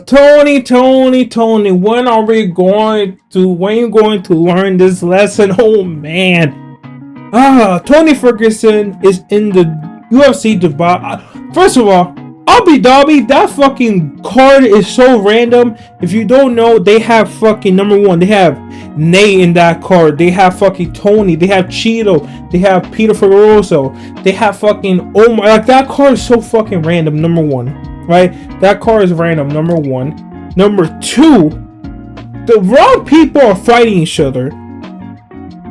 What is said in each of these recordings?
Tony, when are we going to, when are you going to learn this lesson? Oh man. Tony Ferguson is in the UFC Dubai. First of all, Abu Dhabi, that fucking card is so random. If you don't know, they have fucking number one. They have Nate in that card. They have fucking Tony. They have Cheeto. They have Peter Ferguson. They have fucking Omar. Like, that card is so fucking random. Number one, right? That card is random. Number one. Number two, the wrong people are fighting each other.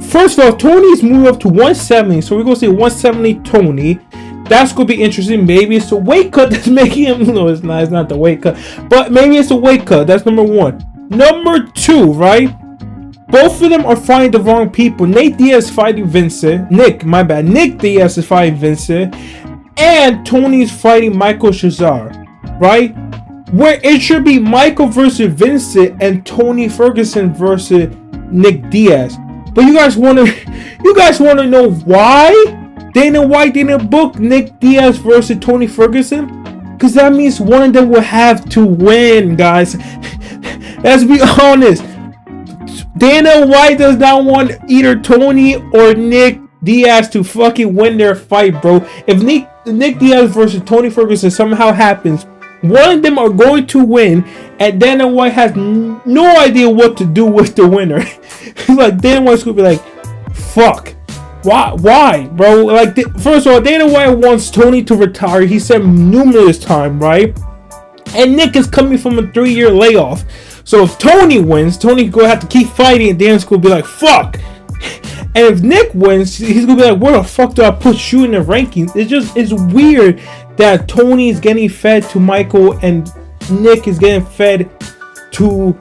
First of all, Tony's moved up to 170, so we're gonna say 170 Tony. That's gonna be interesting. Maybe it's a weight cut that's making him. No, it's not. It's not the weight cut, but maybe it's a weight cut. That's number one. Number two, right? Both of them are fighting the wrong people. Nate Diaz fighting Vincent. My bad. Nick Diaz is fighting Vincent, and Tony's fighting Michael Chiesa, right? Where it should be Michael versus Vincent and Tony Ferguson versus Nick Diaz. But you guys want to know why Dana White didn't book Nick Diaz versus Tony Ferguson? Because that means one of them will have to win, guys. Let's be honest. Dana White does not want either Tony or Nick Diaz to fucking win their fight, bro. If Nick Diaz versus Tony Ferguson somehow happens, one of them are going to win, and Dana White has no idea what to do with the winner. Like, Dana White's gonna be like, fuck. Why, bro? Like, first of all, Dana White wants Tony to retire. He said numerous times, right? And Nick is coming from a 3-year layoff. So if Tony wins, Tony's gonna have to keep fighting, and Dana's gonna be like, fuck. And if Nick wins, he's gonna be like, where the fuck do I put you in the rankings? It's weird that Tony is getting fed to Michael and Nick is getting fed to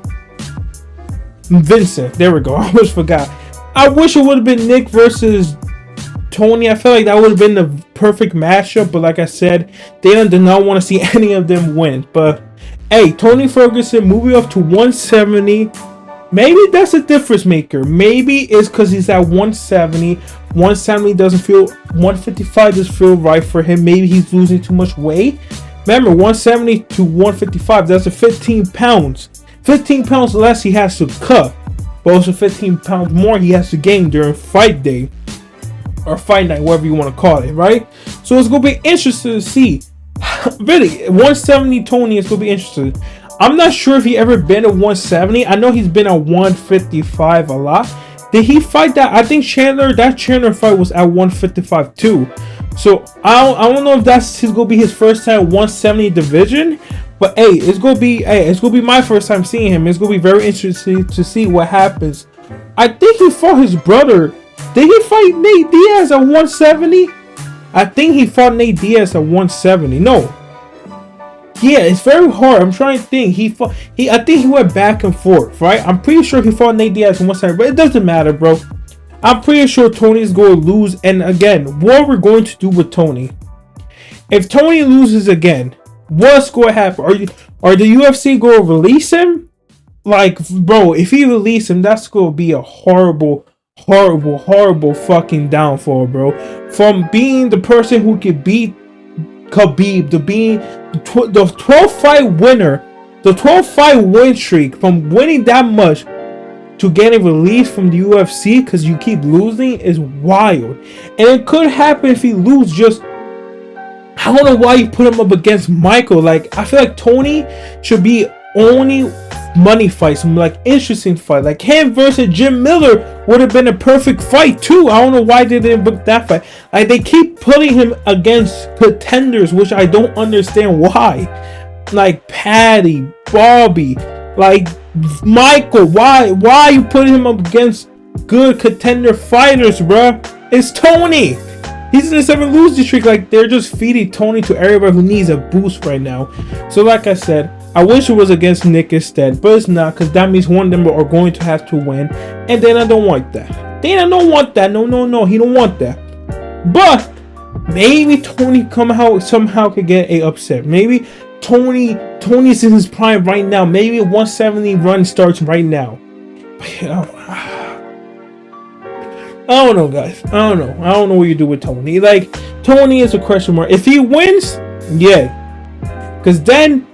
Vincent. There we go. I almost forgot. I wish it would have been Nick versus Tony. I feel like that would have been the perfect matchup. But like I said, they did not want to see any of them win. But hey, Tony Ferguson moving up to 170. Maybe that's a difference maker. Maybe it's because he's at 170. 170 doesn't feel, 155 doesn't feel right for him. Maybe he's losing too much weight. Remember, 170 to 155, that's a 15 pounds. 15 pounds less he has to cut. But also 15 pounds more he has to gain during fight day. Or fight night, whatever you want to call it, right? So it's going to be interesting to see. Really, 170 Tony is going to be interesting. I'm not sure if he ever been at 170. I know he's been at 155 a lot. Did he fight that? I think that Chandler fight was at 155 too. So I don't know if that's gonna be his first time 170 division. But hey, it's gonna be my first time seeing him. It's gonna be very interesting to see what happens. I think he fought his brother. Did he fight Nate Diaz at 170? I think he fought Nate Diaz at 170. No. Yeah, it's very hard. I'm trying to think. I think he went back and forth, right? I'm pretty sure he fought Nate Diaz on one side, but it doesn't matter, bro. I'm pretty sure Tony's going to lose. And again, what we're going to do with Tony? If Tony loses again, what's going to happen? Are the UFC going to release him? Like, bro, if he release him, that's going to be a horrible fucking downfall, bro. From being the person who could beat Khabib, to being the 12 fight winner, the 12 fight win streak, from winning that much to getting released from the UFC because you keep losing is wild. And it could happen if he loses. Just, I don't know why you put him up against Michael. Like, I feel like Tony should be only money fights, some like interesting fight. Like him versus Jim Miller would have been a perfect fight too. I don't know why they didn't book that fight. Like, they keep putting him against contenders, which I don't understand why. Like Patty, Bobby, like Michael. Why are you putting him up against good contender fighters, bruh? It's Tony. He's in a 7 losing streak. Like, they're just feeding Tony to everybody who needs a boost right now. So like I said, I wish it was against Nick instead, but it's not, because that means one of them are going to have to win, and Dana don't want that. Dana don't want that. No, he don't want that. But maybe Tony somehow could get a upset. Maybe Tony's in his prime right now. Maybe a 170 run starts right now. I don't know, guys. I don't know what you do with Tony. Like, Tony is a question mark. If he wins, yeah. Because then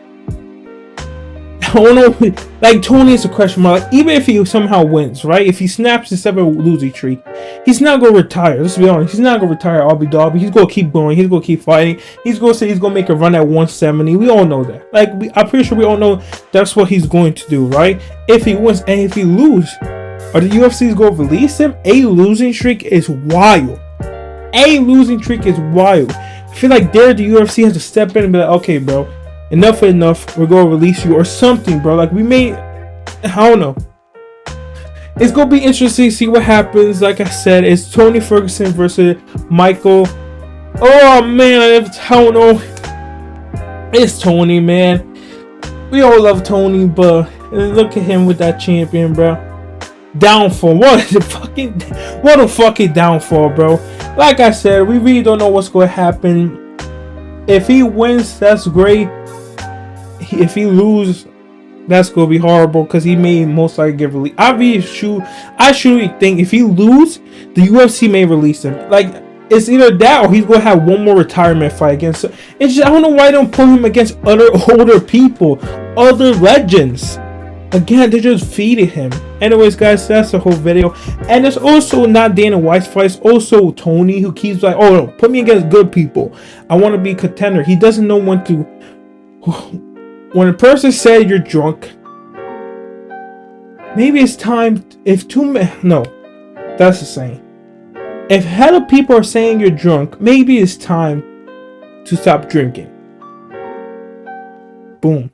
I don't know. Like, Tony is a question mark. Like, even if he somehow wins, right? If he snaps the 7 losing streak, he's not gonna retire. Let's be honest. He's not gonna retire. Abby Dobby. He's gonna keep going. He's gonna keep fighting. He's gonna say he's gonna make a run at 170. We all know that. Like, I'm pretty sure we all know that's what he's going to do, right? If he wins and if he loses, are the UFC's gonna release him? A losing streak is wild. A losing streak is wild. I feel like the UFC has to step in and be like, okay, bro, enough is enough. We're gonna release you or something, bro. Like, we may, I don't know. It's gonna be interesting to see what happens. Like I said, it's Tony Ferguson versus Michael. Oh man, I don't know. It's Tony, man. We all love Tony, but look at him with that champion, bro. Downfall. What a fucking downfall, bro. Like I said, we really don't know what's going to happen. If he wins, that's great. If he loses, that's going to be horrible because he may most likely get released. I truly think if he loses, the UFC may release him. Like, it's either that or he's going to have one more retirement fight against. It's just, I don't know why they don't put him against other older people, other legends. Again, they just feeding him. Anyways, guys, that's the whole video. And it's also not Dana White's fight. It's also Tony who keeps like, oh, no, put me against good people. I want to be a contender. He doesn't know when to. When a person said you're drunk, maybe it's time. No, that's the saying. If hella people are saying you're drunk, maybe it's time to stop drinking. Boom,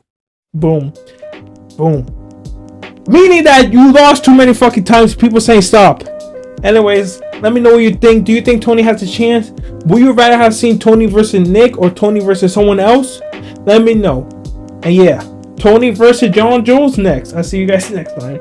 boom, boom. Meaning that you lost too many fucking times. People saying stop. Anyways, let me know what you think. Do you think Tony has a chance? Would you rather have seen Tony versus Nick or Tony versus someone else? Let me know. And yeah, Tony versus John Jones next. I'll see you guys next time.